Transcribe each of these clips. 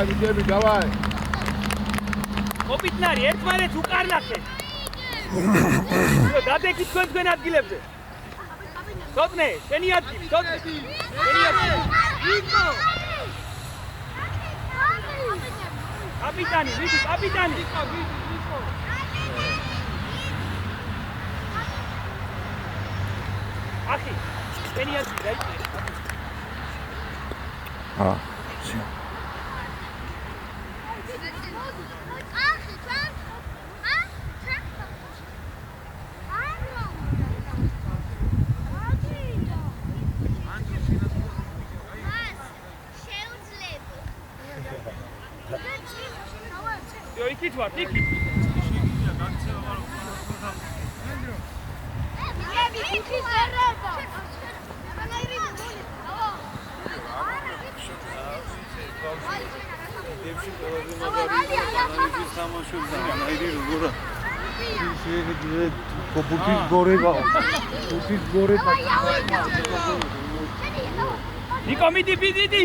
ვიდები, დავაი. ოპიტნარი, ერთმანეთს უკარნახეთ. დადეკით თქვენ ადგილებზე. ცოტნე, შენი ადგილი, ცოტნე. შენი ადგილი. ვიკო. კაპიტანი, ვიკო, კაპიტანი. ვიკო. ახი, შენი ადგილი, დაიწყე. იქით ვარ, იქით. ნიკო მიდი.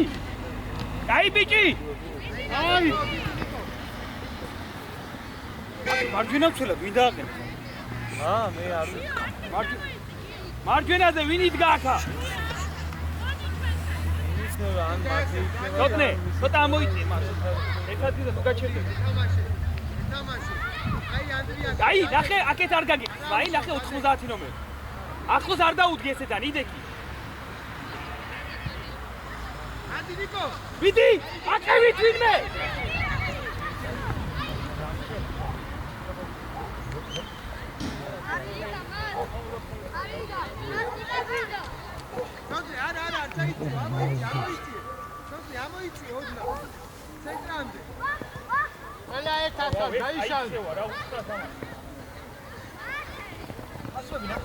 აი ბიჭი. აი. მარჯვენა ვცელა ვინ დააყენე? მე არ მარჯვენაზე ვინ იდგა ახლა? ცოტნე, ცოტა ამოიწე მას. ეხლა თუ გაჩერდები. აი, ნახე, აქეთ არ გაგიქს. აი, ნახე 90 ნომერი. ახლოს არ დაუდგე ესეთან, იდექი. ადი ნიკო. ვიდი, აკევით ვინმე. ამოიწი ოდნა ცენტრამდე ყველა ერთასთან დაიშალე ასვებინა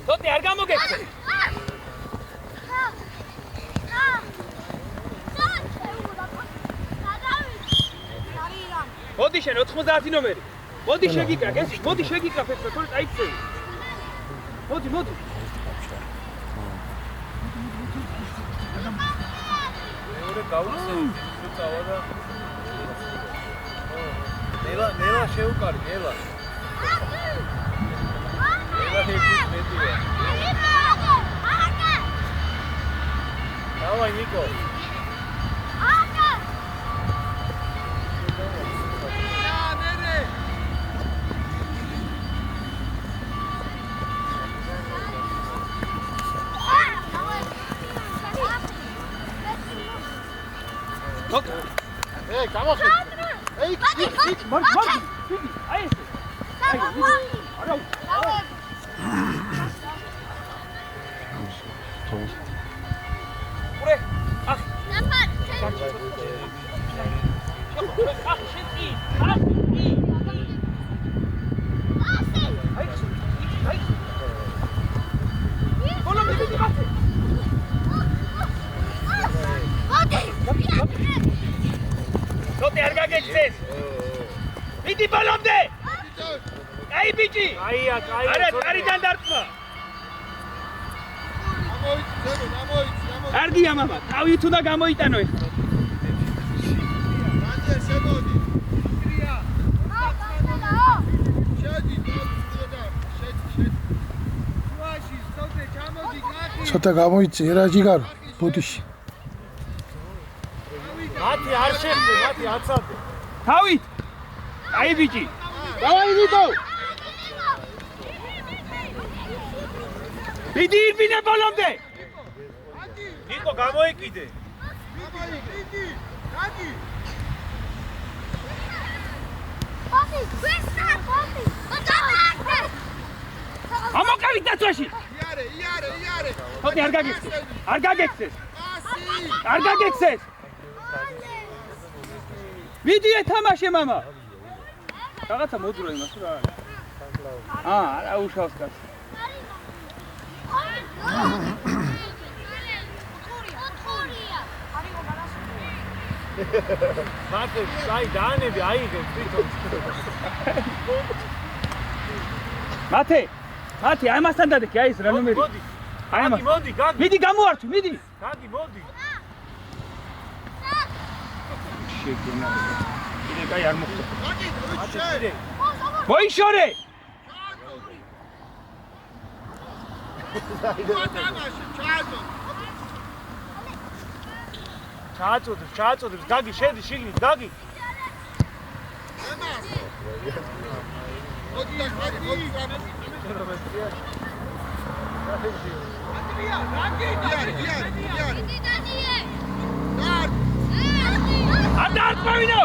თოთი არ გამოგექცე მოდი შენ 90 ნომერი მოდი შეგიკრაკ ეს მოდი შეგიკრაკ ეს თორე დაიქცევი მოდი გავუსე წავა და ნელა შეუკარი ნელა ჰექის მეტია დავაი ნიკო გამახე. მარჯი. აი ეს. აი. არა. ურე. ახ. ნაფარ. ახ, შეთი. ახ. აი. ბოლომ მიდი მათე. Tote არ გაგეცეს. მიდი ბოლომდე. აი ბიჭი. აი. არა, კარიდან დარტყმა. ამოიცი. კარგია მამა, თავით უნდა გამოიტანო ეს. მანდე შემოდი. ტრია. შედი, შედი. შუაში, სოთე ჩამოდი, კახი. ცოტა გამოიწე რა ჯიგარ ბოდიში. მათი არ შეხვდე, მათი აცადე. თავით. აი ბიჭი. დავაი ნიკო. მიდი ირბინე ბოლომდე. ნიკო გამოიკიდე. მიდი. გადი. პოპი, ვესა პოპი. ამოკავით დაცვაში. იარე. თოთი არ გაგექცეს. არ გაგექცეს. მიდი ეთამაშე მამა. რაღაცა მოდრო იმას რა არის. არა უშავს კაცი. მათე, აი დაანები, აიღე თვითონ. მათე, ამასთან დადექი, აი ეს რა ნომერი. მოდი. აი ამას. მოდი, გაგი. მიდი გამოართვი, მიდი. გაგი, მოდი. შეგენა. კიდე კაი არ მოხდა. ატირე. მოიშორე. ჩააწოდებს, გაგი შედი შიგნით, გაგი. ანდარტმევინო.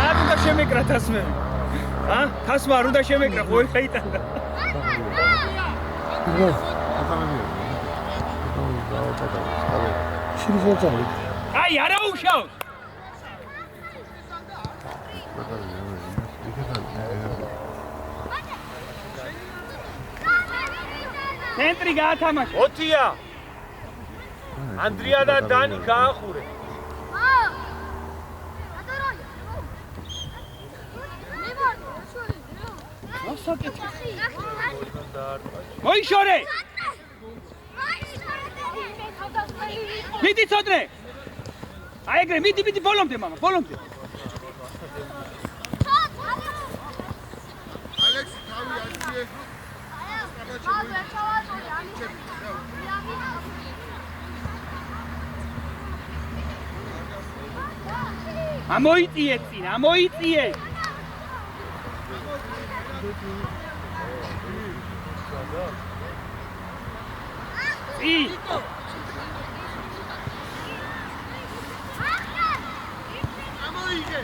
არ უნდა შემეკრა თასმე. თასმა არ უნდა შემეკრა, ხო ხაიტანდა. შირი აი, არა უშავს. ცენტრი გაათამაშა. 4-ია. ანდრია და დანი გაახურე. მოიშორე. მიდი ცოდნე. აი ეგრე მიდი ბოლომდე მამა, ბოლომდე. ალექსი თავი აჭიე. ამოიწიე წინ, ამოიწიე. წინ. ამოიგე.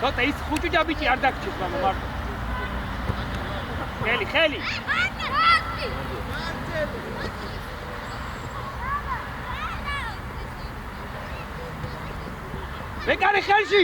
ცოტა ის ხუთი ჯაბიჭი არ დაგჭირს მამა მარტო. ხელი. მეკარე ხელში.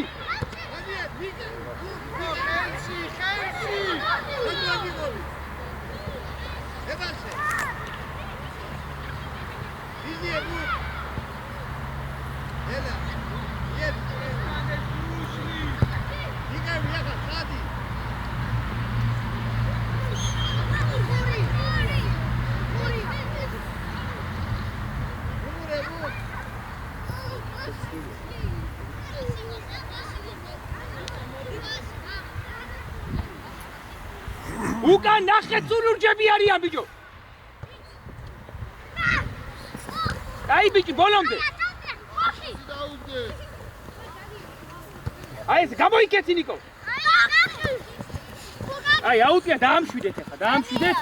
უკან ნახე ზულურჯები არიან ბიჭო. აი ბიჭი ბოლომდე. აი ეს გამოიკეცი ნიკო. აი აუტია დაამშვიდეთ ახლა, დაამშვიდეთ.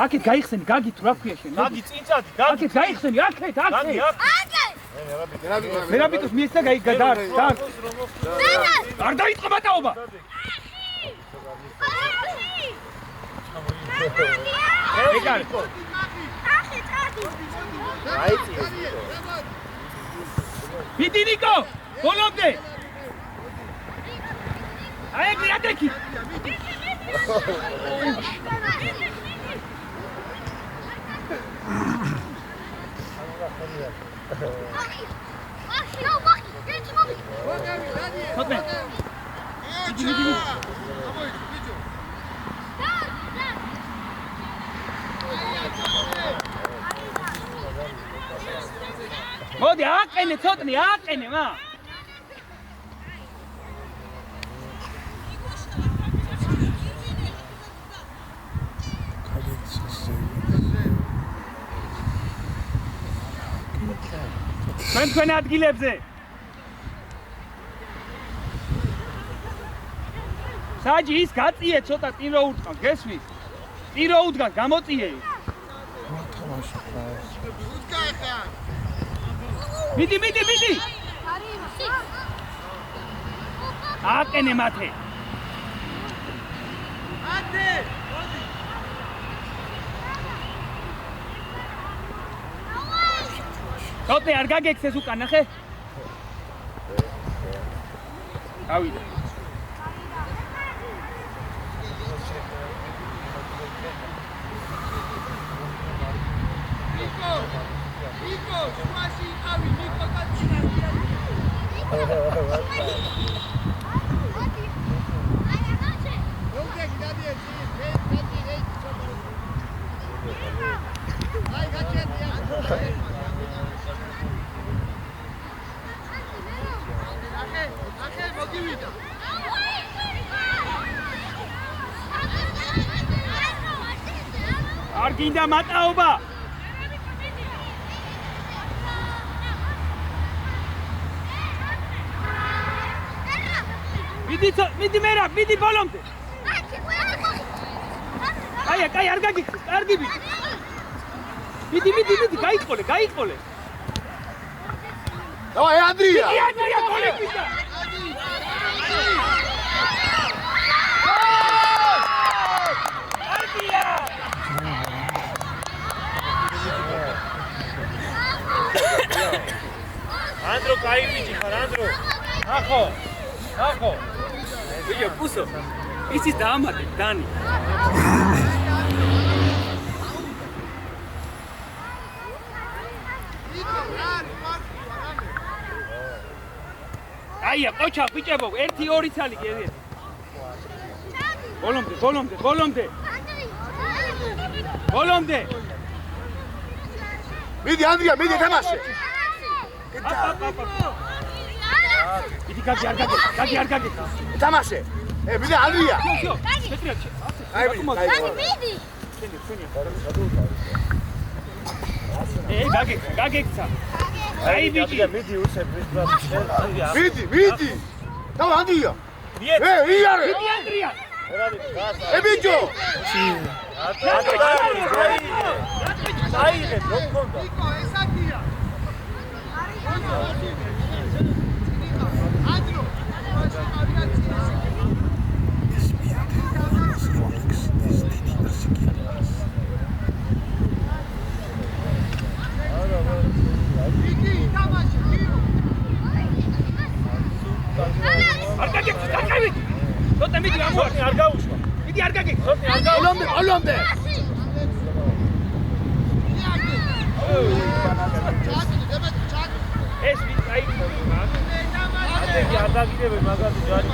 აქეთ გაიხსენი, გაგი თუ რა ქვია შენ? გაგი წინწადი, გაგი. აქეთ გაიხსენი, აქეთ. გაგი, აქ. მერაბიკოს მიეცა გაიგადარ. არ დაიწყო ბატაობა. ეკარ. მიდი ნიკო, ბოლომდე. აი ეგ რადექი. მოდი აყენე ცოტნე, აყენე მა. მან თქვენ ადგილებზე. საჯი ის გაწიე ცოტა წინ რო უთქან, გესმის? წინ რო უდგან, გამოწიე. მიდი. აყენე მათე. თოთე არ გაგექცეს უკან ნახე ავიდა ნიკო, შუაში იყავი, ნიკო და ჩინარია. არ გინდა მატაობა მიდი მერაბ, მიდი ბოლომდე. აი, არ გაგიქცეს, კარგი ბიჭი. მიდი, გაიყოლე. დავაი, ანდრია. ანდრია, კოლექტივია. ანდრია. ანდრო, კაი ბიჭი ხარ, ანდრო. ახო. ვიო, პუსო. იცის დაამატე, დანი. აია, ყოჩა, ბიჭებო, 1-2 ცალი კიდე. ბოლომდე. მიდი, ანდრია, მიდი თამაშე. იდი გაგი არ გაგე. თამაშე. მიდი, ანდრია. შო, პეტრია. აი, მიდი. გაგექცა. აი, ბიჭი. მიდი, უსე, ანდრია. მიდი. დავა ანდრია. იარე. მიდი, ანდრია. ბიჭო. აიღე, რომ გქონდა. ნიკო, ეს აკია. ანდრო. არ გაგექცე. თოთე მიდი არ გაუშვა. მიდი არ გაგექცე. თოთე არ გაუშვა. ოლომდე. ეს ვინ აიქო ანდრია არ დაგიდები მაგაზე ჯარი.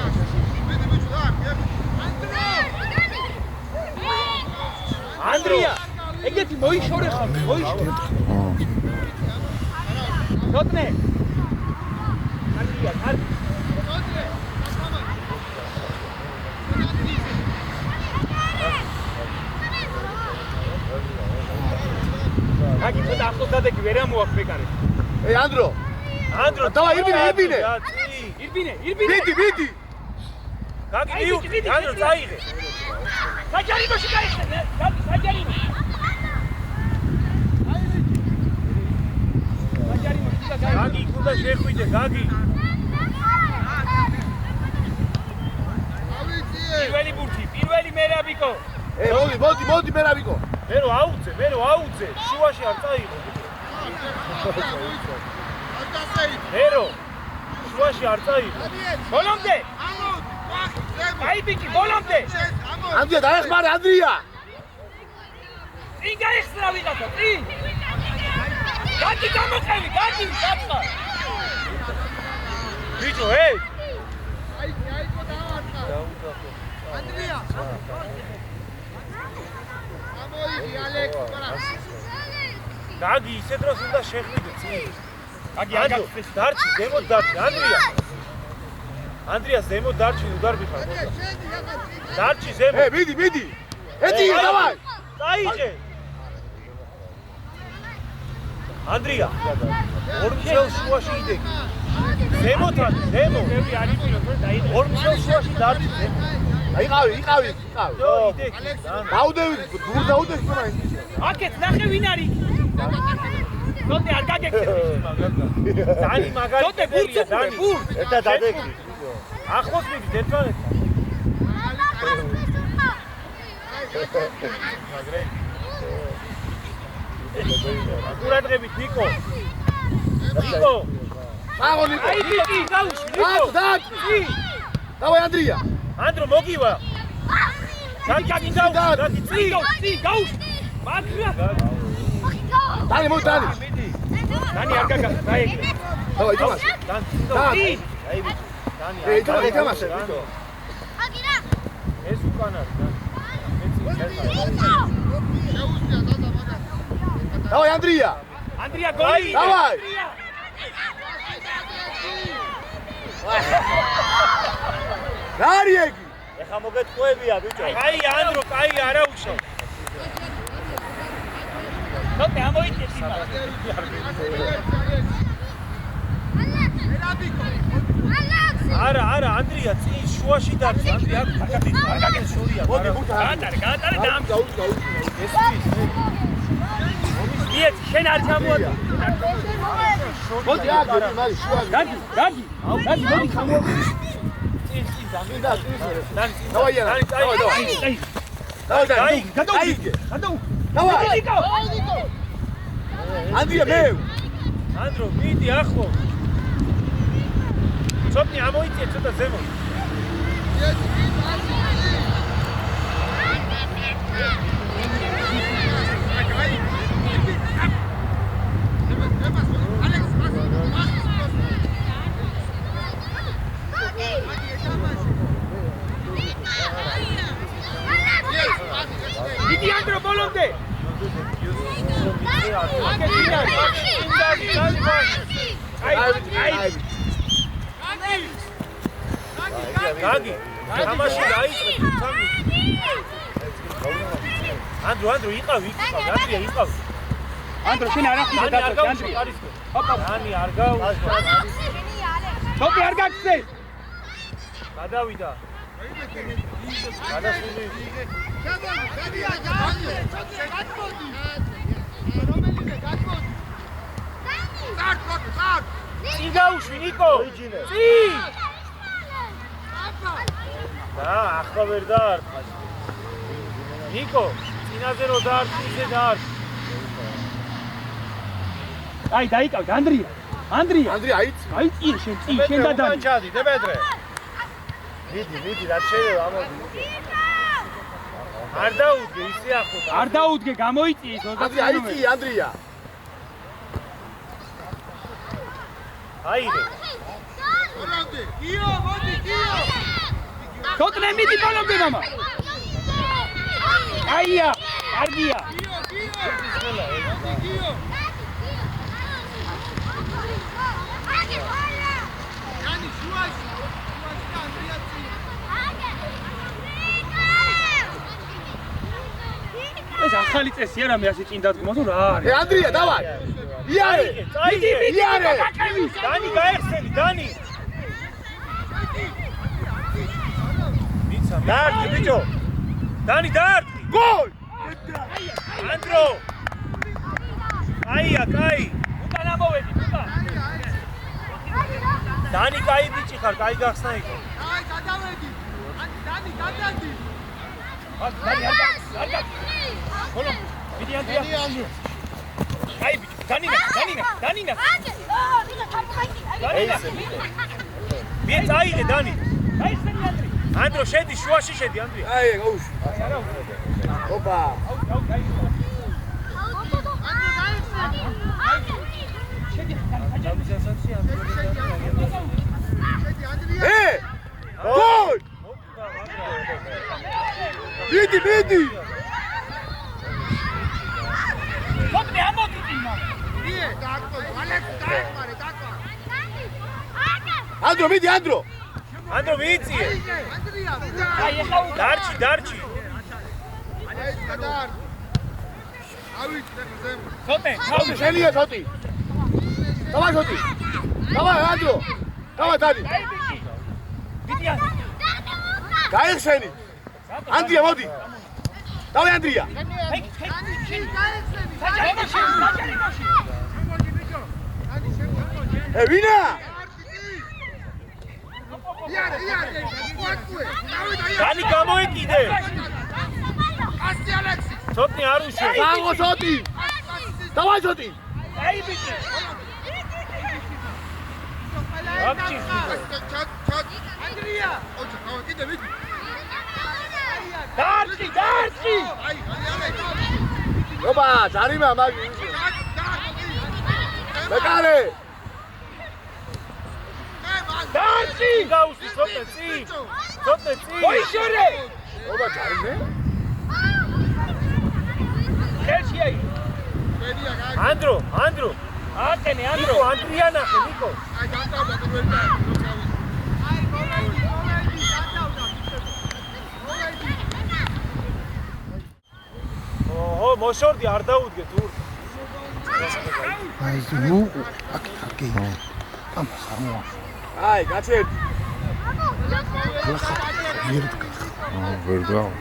ანდრია ეგეთი მოიშორე ხალხი თოთნე ანდრია კარგი აგი ცოტა ახლოს დადექი ვერ ამოაქვს ბეკარი ანდრო დავა ირბინე მიდი გაგი მიუდი ანდრო წაიღე საჯარიმოში გაიხსენე საჯარიმოში გაგი იქ უნდა შეხვიდე გაგი პირველი ბურთი პირველი მერაბიკო მოდი მერაბიკო მე რო აუძე შუაში არ წაიღო მერო შუაში არ წაიღო ბოლომდე აი ბიჭი ბოლომდე ანდრია დაეხმარე ანდრია წინ გაიხსნა ვიღაცა წინ გადი გამოყევი გადი საწყა ბიჭო ჰეი აი დავარტყა ანდრია ამოიდი ალექს ბრა გაგი ისე დროს უნდა შეხვიდე წინ გაგი არ გახსნეს დარჩი ზემოთ დარჩი ანდრიას ზემოთ დარჩი უდარბი ხარ დარჩი ზემოთ მიდი ედია დავაი წაიღე ანდრია ორ მშელ შუაში იდეგი ზემოთ ზემო ორ მშელ შუაში დარჩი იყავი იდეგი დაუდევი დაუდევი აკეთ ნახე ვინ არის თოთე არ გაგექცე დანი მაგარი თოთე ბურთი დანი ერთად დადექი ახლოს მიდი ერთმანეთთან ყურადღებით ნიკო ნიკო აღო ნიკო აი ბიჭი გაუშვი დათო დათო დავაი ანდრია ანდრო მოგივა გაგი გაუშვი გაუშვი მაგრამ დანი მოდი დანი დანი არ გაიგე დავაი თამაშ დანი აი ბიჭი დანი აი თამაშ ნიკო აგირა ეს უკან არის შეუძლია დადა მაგას. დავაი ანდრია ანდრია გოლი დავაი რა არის ეგ ეხა მოგეთხოვებია ბიჭო აი ანდრო კაი არა უშო ნოტე ამოიწეს იმას არა ანდრია წინ შუაში დარჩა ანდრია არ გაგეს შორია მოდი ხუთ გაატარე და ეს იეთ შენ არ ჩამოადი მოდი აგე მარი შუაში გაგი მოდი ჩამოადი დავაი დავაი ანდრია მე ანდრო მიდი ახო ცოტნი ამოიწიე ცოტა ზემო იგი ანდრო ბოლომდე გაგი თამაში დაიწყე სამი ანდრო იყავი ანდრია იყავი ანდრო შენ არ ახდიდა დანი არ დათო გავუშვა კარისკო დანი არ გავუშვა თოპი არ გაგცე გადავიდა გადასული წინ გაუშვი ნიკო წინ და ახლა ვერ დაარტყა ნიკო წინაზე რო დაარტყი ისე დაარტყი აი დაიკავდა ანდრია აიწიე შენ და დანი ჩადი დემეტრე მიდი რა შეიძლება ამოდი არ დაუდგე ისე ახო არ დაუდგე გამოიწიე ის 20 აიწი ანდრია აიდე ბოლომდე გიო მოდი გიო თოტნე მიდი ბოლომდე მამა აია კარგია გიო yani შუაში და ანდრია წინ ეს ახალი წესია რამე ასე წინ დადგმა თუ რა არის ანდრია დავაი იარე იარე დანი გაიხსენი დანი მიცა დაარტყი ბიჭო დანი დაარტყი გოლ ანდრო აია კაი უკან ამოვედი უკან დანი კაი ბიჭი ხარ კაი გახსნა იქ აი გადავედი დანი გადადი დანი არ გა ბოლო მიდი ანდრია აი ბიჭი დანინა მიეც აიდე დანი გაიხსენი ანდრი ანდრო შედი შუაში შედი ანდრია აი გაუშვი ოპა გოლ მიდი თოპნე ამოდი წინ მამა ие დაკო ალექს დაეხმარე დაკო ანდრო მიდი ანდრო მიიწიე ანდრია აი ეხა დარჩი აი გადარ ავით ზემო თოპე თავი შენია თოტი დავაი თოტი დავაი ანდრო დავაი დანი აი ბიჭი მიდი გაიხსენი ანდრია მოდი დავაი ანდრია აი შენ გაიხსენი საჭარიმოში შემოდი ბიჭო დანი შემოდი ვინა იარე დანი გამოეკიდე ასი ალექსი ცოტნი არ უშვე გაგო თოტი დავაი თოტი აი ბიჭი აკჭის ანდრია კიდე ვიდი დარჩი ოპა ზარიმა მაგი მეკარე დარჩი გაუსი ცოტა წი მოიშორე ოპა ზარიმე ხერში აი ანდრო აკენე ანდრო ანდრია ნახე ნიკო აი განთავდა პირველი აი მოვედი განთავდა ოჰო მოშორდი არ დაუდგე თუ აი ნუ აკი ამას არ მოვა აი გაჩერდი ვერ დავა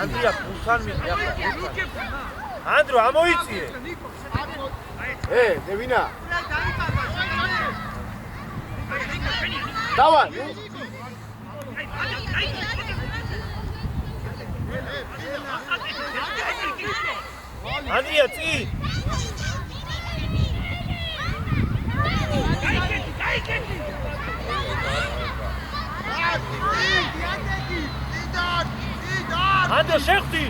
ანდრია ფულთან მიდე ახლა ანდრო ამოიწიე დევინა დავა ანდრია წი ანდრო შეხვდი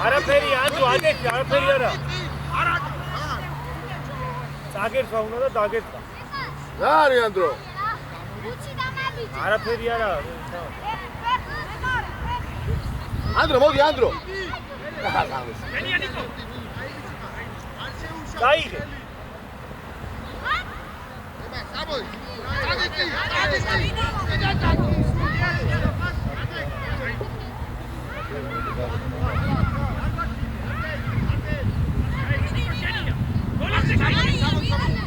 არაფერი ანდრო ადექი არაფერი არა წაგერცვა უნდა და დაგერცვა რა არის ანდრო არაფერი არა ანდრო მოდი ანდრო დაიღე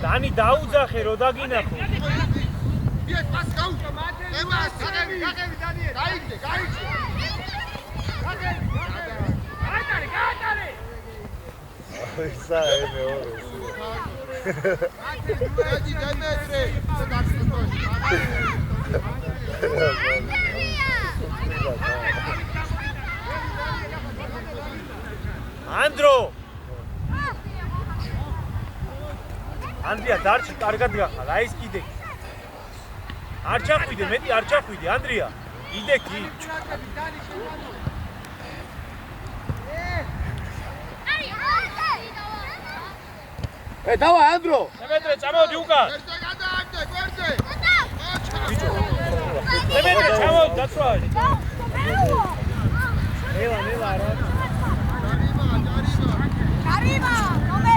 დანი დაუძახე რო დაგინახო ანდრო ანდრია დარჩი კარგად გახარ აი ეს კიდე არ ჩახვიდე მეტი არ ჩახვიდე ანდრია იდექი დავა ანდრო დემეტრე წამოდი უკან დემეტრე ჩამოდი დაწვავე ნელა რა Arriba, nombre.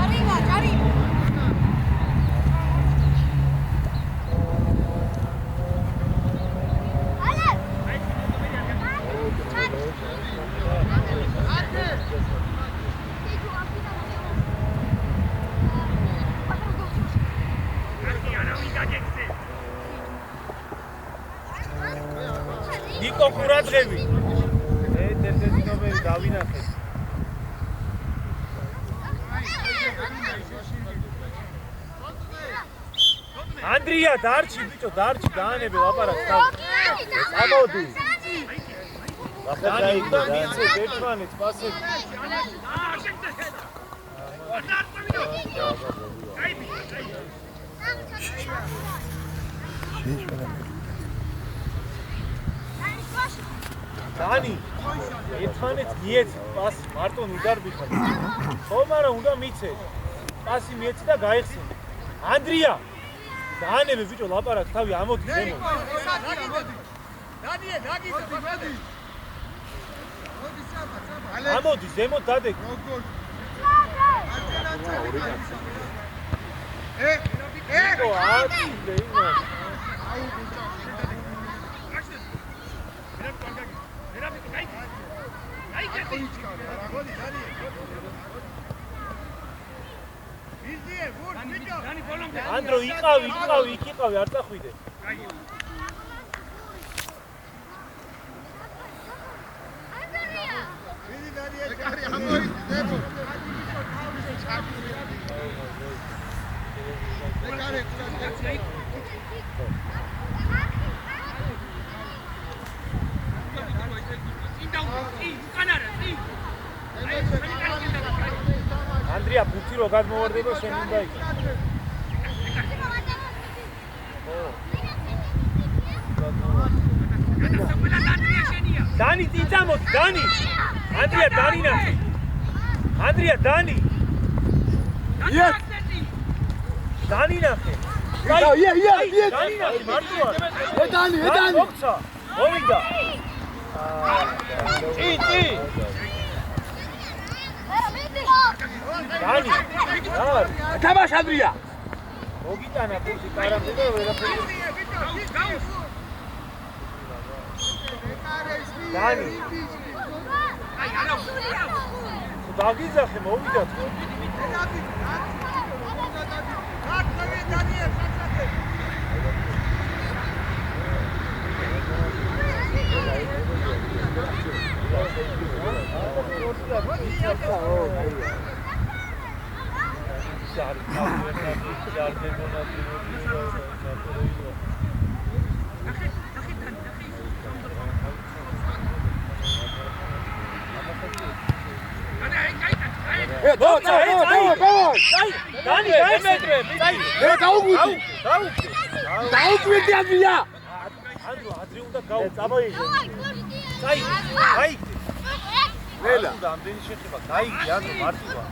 Arriba, arriba. ნიკო ყურადღები ერთ-ერთი ნომერი დავინახე ანდრია დარჩი ბიჭო დარჩი დაანებე ლაპარაკს ამოდი დანი და მიცე ერთმანეთს პასები დანი ერთმანეთს მიეცი პასი მარტო უდარბიხარ ხო მაგრამ უნდა მიცე პასი მიეცი და გაიხსენე ანდრია დაანებე ბიჭო ლაპარაკს თავი ამოდი ზემო ამოდი ზემო დადეგ ნიკო აწილე იმას ანდრო იყავი იქ იყავი არ წახვიდე ანდრია ბუთი რო გადმოვარდება შენ უნდა იქ. დანი წამოდი, დანი. ანდრია დანი ნახე. ანდრია დანი. იეს. დანი ნახე. იეს. დანი ნახე მარტოა. დანი. მოხცა. მოვიდა. ჭი. დანი. თამაშ ანდრია. მოგიტანა ფუძი კარამდე და ვერაფერი. დანი. დაგიზახე მოვიდა თუ. დანი დაუკვირდი ანდრია. ადრე უნდა წამოიღე. გაიგე. ნელა. რამდენი შეხება? გაიგე, ანუ მარტივა.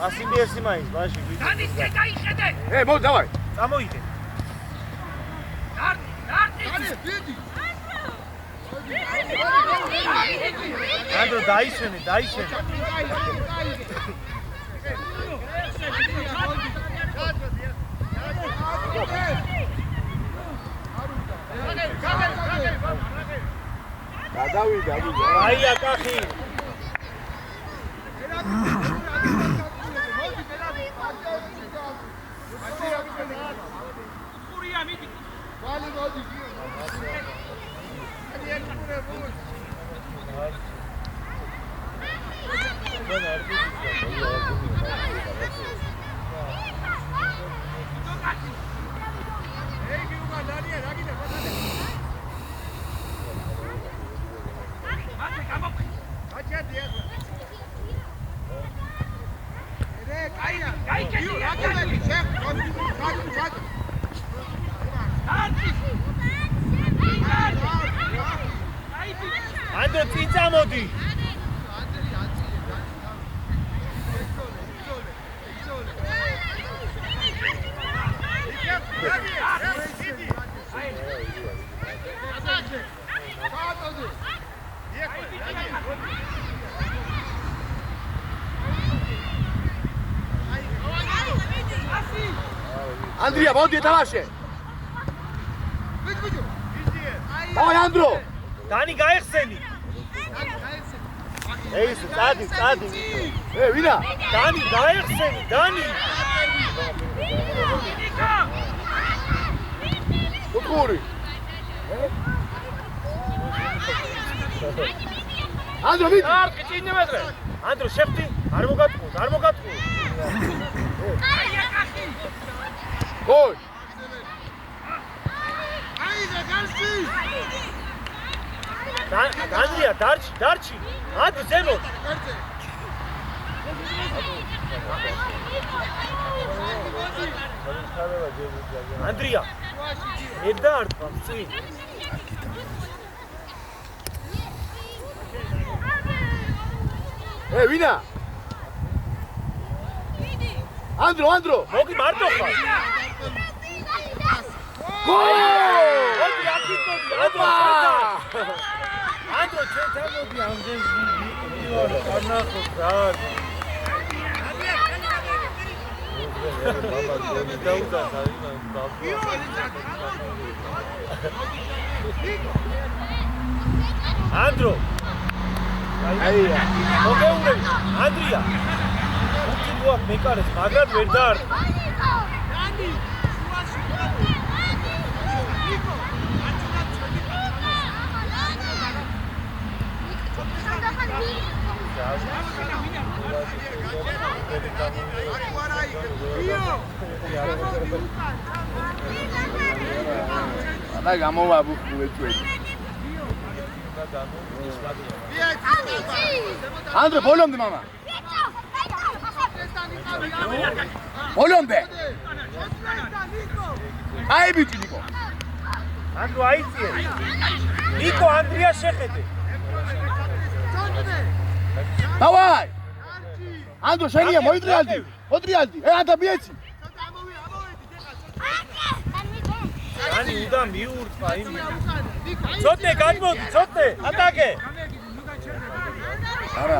ასიმბიესი მაინც მაშინ ვიდეო. დანის გაიხედე. მოდი დავაი. წამოიღე. ანდრო დაიშენე. გადავიდა. აი აკახი. ანდრო წინ წამოდი. ანდრია მოდი თამაშე. დავაი ანდრო. დანი გაიხსენი. ეს წადი. ვინა? დანი გაიხსენი, დანი. უთხური. ანდრო ვიდი. არკი წინ მეთრე. ანდრო შეფტი, არ მოგატყუ. გოლ. ანდრია დარჩი. ადი ზემო. ანდრია. ერდა არტყავს წინ. ვინა? ანდრო. მოგი მარტო ხარ. გოლ! მოდი აქეთ მოდი, ანდრო ჩვენ თამოდი ამდენ ვიდეო განახო რა. ანდრო. აია. მოგეუნე, ანდრია. უცი მოაქ მეკარეს, მაგრამ ვერ დაარ. და გამოვაბუხულე ჩვენ. ანდრე ბოლომდე მამა ბოლომდე აი ბიჭი ნიკო ანდრო აიწიე ნიკო ანდრია შეხედე დავაი ანდრო შენია მოიტრიალდი მოტრიალდი ანდა მიეცი ani uda miurtva im ცოტე გადმოდი ცოტე ატაკე არა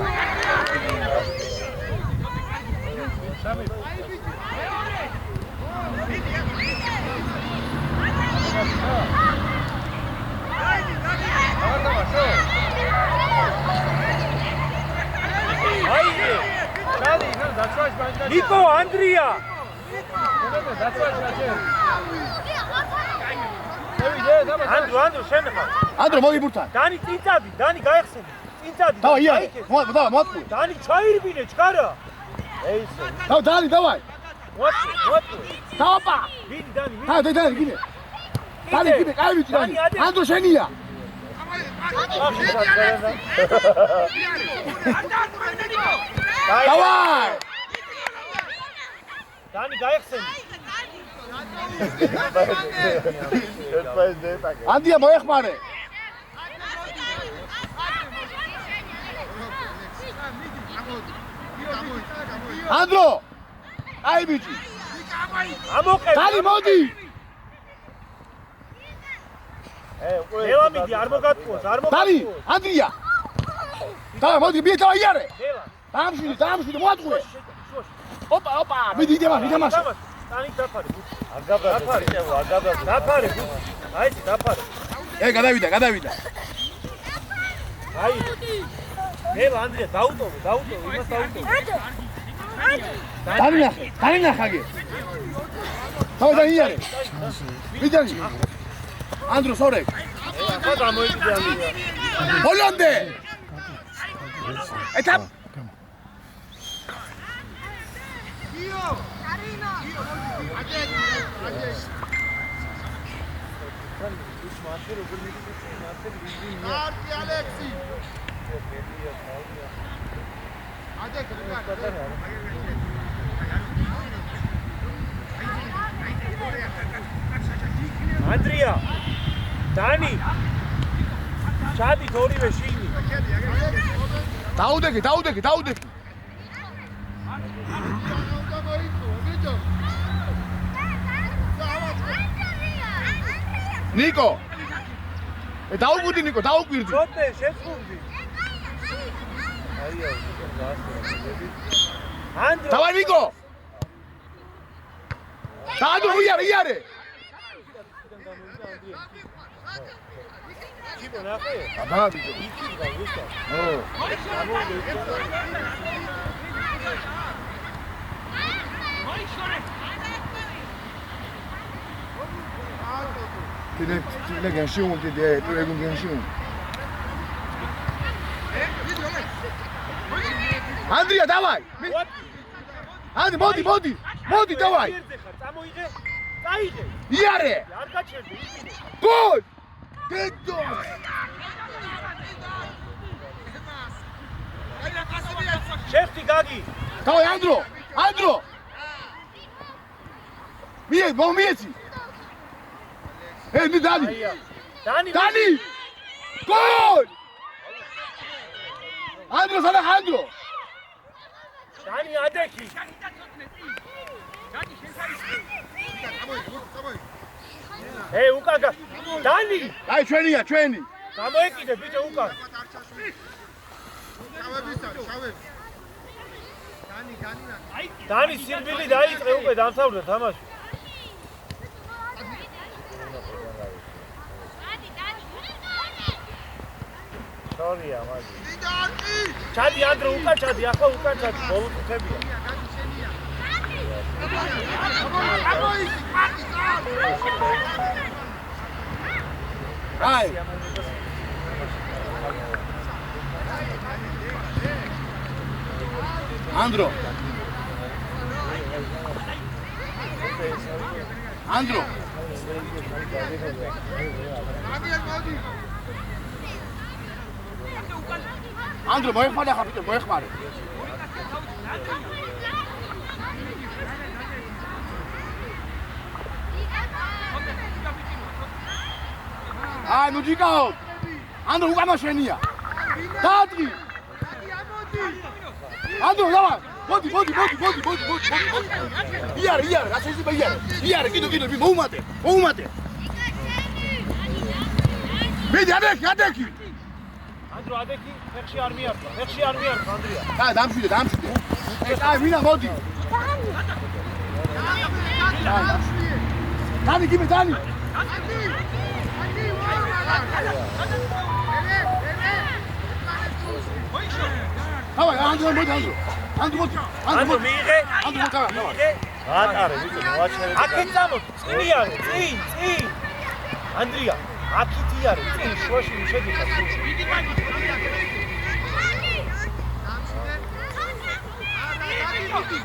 ნიკო ანდრია ანდრო შენახა ანდრო მოიბურთა დანი წინწადი დანი გაიხსენე წინწადი დავა იარე მოატყუ დანი ჩაირბინე ჩქარა დავა დანი დავაი მოატყუ დავაპა ვიდი დანი დანი გინე დანი გინე კაი ვიცი დანი ანდრო შენია დავაი დანი გაიხსენე ანდია მოეხმარე ანდრო აი ბიჭი ამოყე დანი მოდი ელამიდი არ მოგატყუოს დანი ანდრია დავა მოდი ბიჭი დავა იარე ელა დაამშვიდე მოატყუე ოპა მიდი იდემაშ დანი დაფარე დაფარე აი დაფარე გადავიდა აი ელა ანდრია დაუტოვე იმას დაუტოვე დანი ნახაგე დავა იარე ვიდანი ანდრო სორე ახლა გამოიწვია ანდრია ჰოლანდე ეტაპ Marti Alexi. ანდრია დანი ჩადი ორივე შიგნი დაუდექი ნიკო დაუგვირდი ნიკო დაუგვირდი ცოტე შეწყურდი ანდრო დავა ნიკო დაადო იარე ჩიბო ნახე დავაბიჯო იქით გავუსვა Tine gençliğim dedi, egun gençliğim. Andrija, davaj! Andri, modi, davaj! წამოიღე წაიღე Iare! არ გაჩერდე იფინე Gol! Dedo! შეხტი გაგი Davaj, Andro! Mieci! Ni Dani! Dani! Gol! Andro, sana Andro! დანი ადექი უკან დანი Ay, ჩვენია. გამოეკიდე ბიჭო უკან დანი სირბილი დაიწყე უკვე დამთავრდა თამაში Sorry, amazi. Chadi Andro ukან chadi, ახლა უკან chadi, ბოლო წუთებია. Ay. Andro. ანდრო მოეხმარა ხარ ბიჭო მოეხმარე აი ნუ ჯიკაო ანდრო უკანა შენია დაადგი ანდრო დავა მოდი იარე რა შეიძლება იარე კიდო მოუმატე მედი ადექი ანდრო ადექი ფეხში არ მიარდა ანდრია დამშვიდე აი ვინა მოდი დანი გიმე დანი დავა ანდრო მოდი ანდრო მიიღე დავა ატარე ვიცი მოაჩერე აქეთ წამო წინი არის წინ ანდრია აქეთი არის წინ შუაში შედიხარ მოდი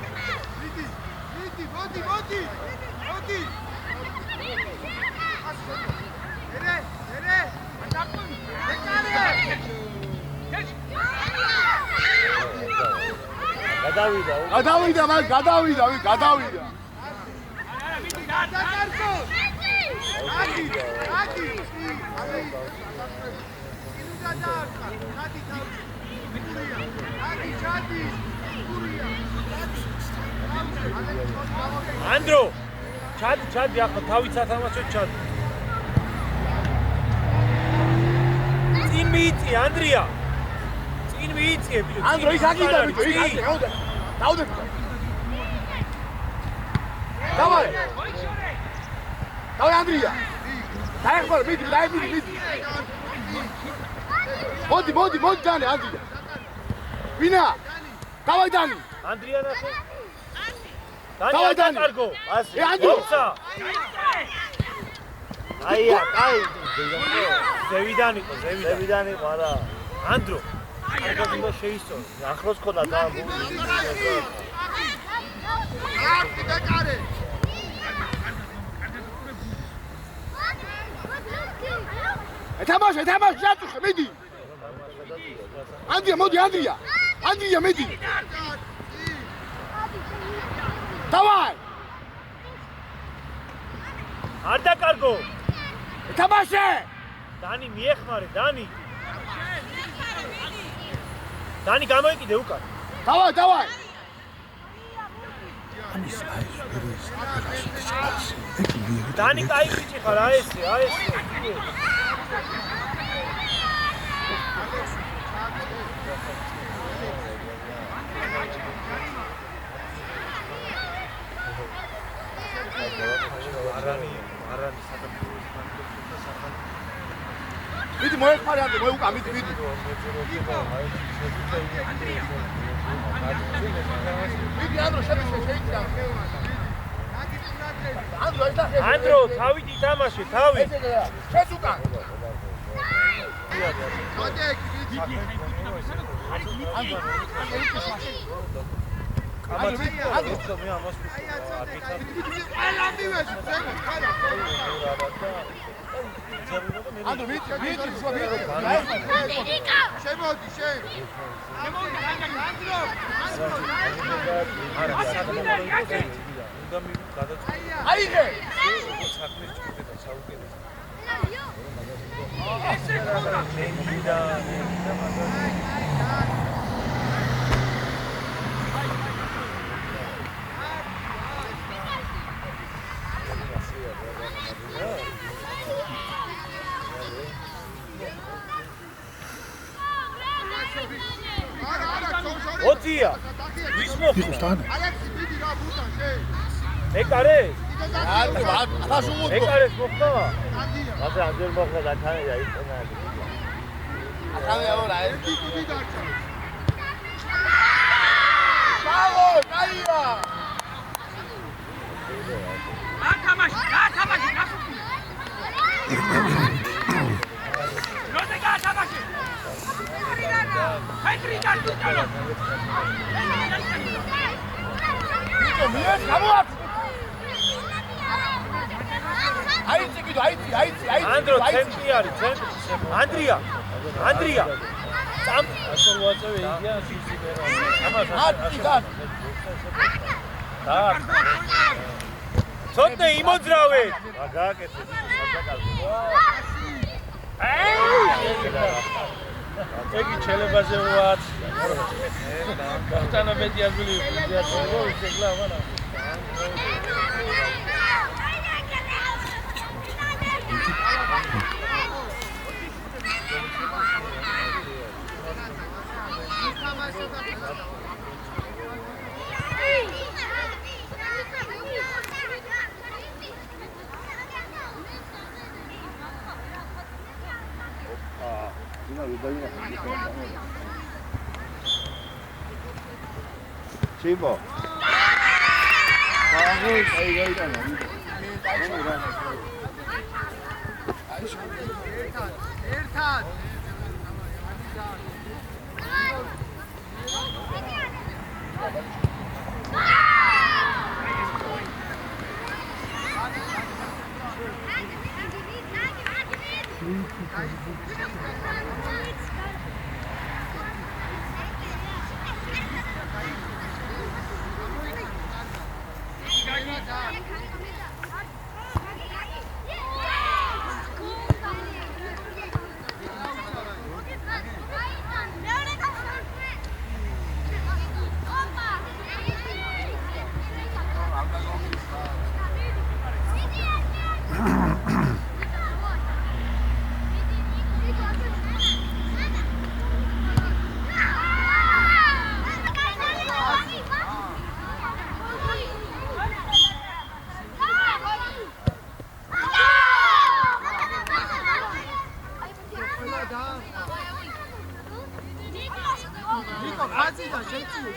გადავიდა ანდრო ჩადი ახლა თავით სათამაშოდ ჩადი წინ მიიწი ანდრია წინ მიიწი ბიჭო ანდრო ის აგიდა ბიჭო ის დაუდე დავай ანდრია დაეხმარ მიდი მოდი დანი ანდრია ვინა დავай დანი ანდრია ნახე დავай დანი კარგო ასე ანდრო აი ზევიდან იყო არა ანდრო კარგად უნდა შეისწორ ახლოს ხოდა და ეთამაშე შატუხე მიდი ანდრია მოდი ანდრია მიდი დავაი არ დაკარგო ეთამაშე დანი მიეხმარე დანი გამოიკიდე უკან დავაი დანი კაი ბიჭი ხარ ესე მიდი მოეხმარე ანდრე მოუკა მიდი მიდი ანდრო შეიჭრა ანდრო თავით ითამაშე თავით შეს უკან ანდრო მიდი შემოდი აიღე ოცია ვის მოხდა ეკარეს ეკარეს მოხდა ასე ანდერ მოხდა და თანა იწონა ახალი აურა ბავო კაია ათამაში როდესაც ათამაში ჰაიტრიდან დუტანო ბიჭო მიეს გამოაც აიცი ანდრო ცენტრი არის ცენტრი ანდრია წამ ასო ვაწევი იგია სიზიბერო ამას და ცოტნე იმოძრავე გააკეთე ეგი ჩელებაზე ვაც გახტანა მეტი აზული ვიზია შეგლა ვანა Chivo. Vamos, ahí va. ერთად ნიკო ხაზი და შეციო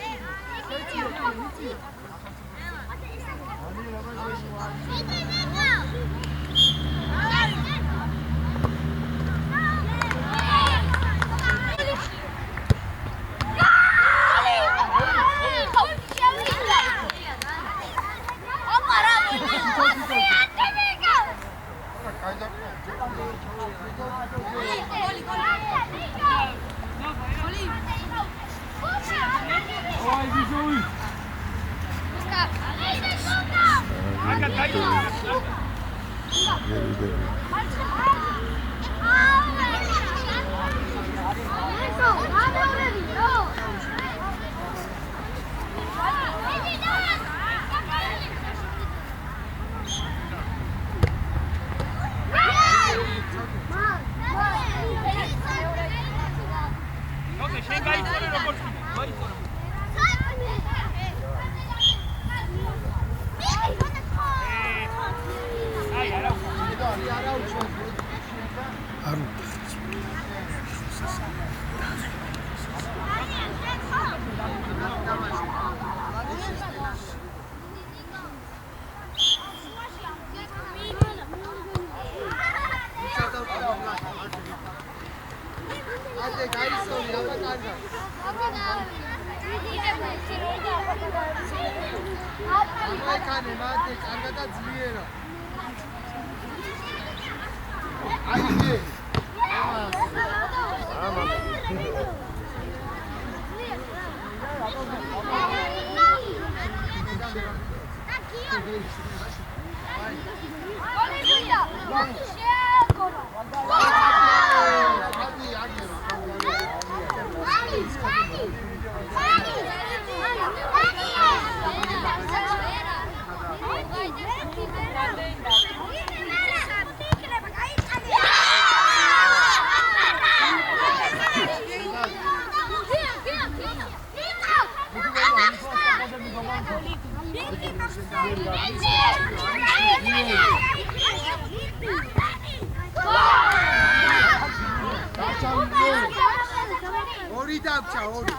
ორი დაგჭა ორი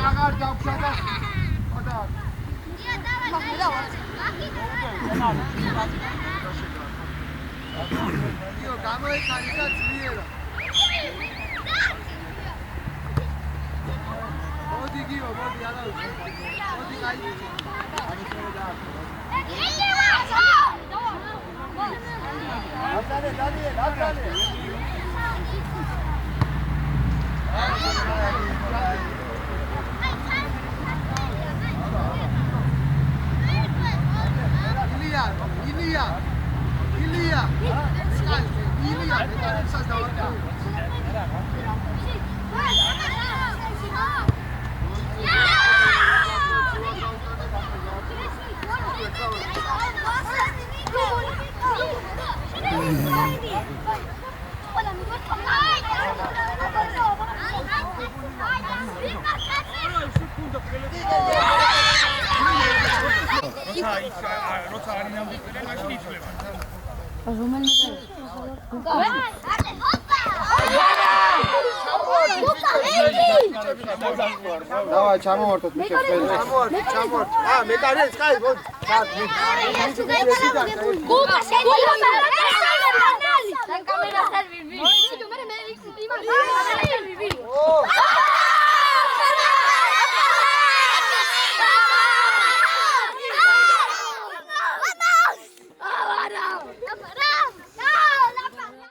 აღარ დაგჭა და იო გამოიქარი და ძლიერა მოდი გიო მოდი არა მოდი კაი Давай, ჩამოვართოთ მე გულკა შეგვიძლია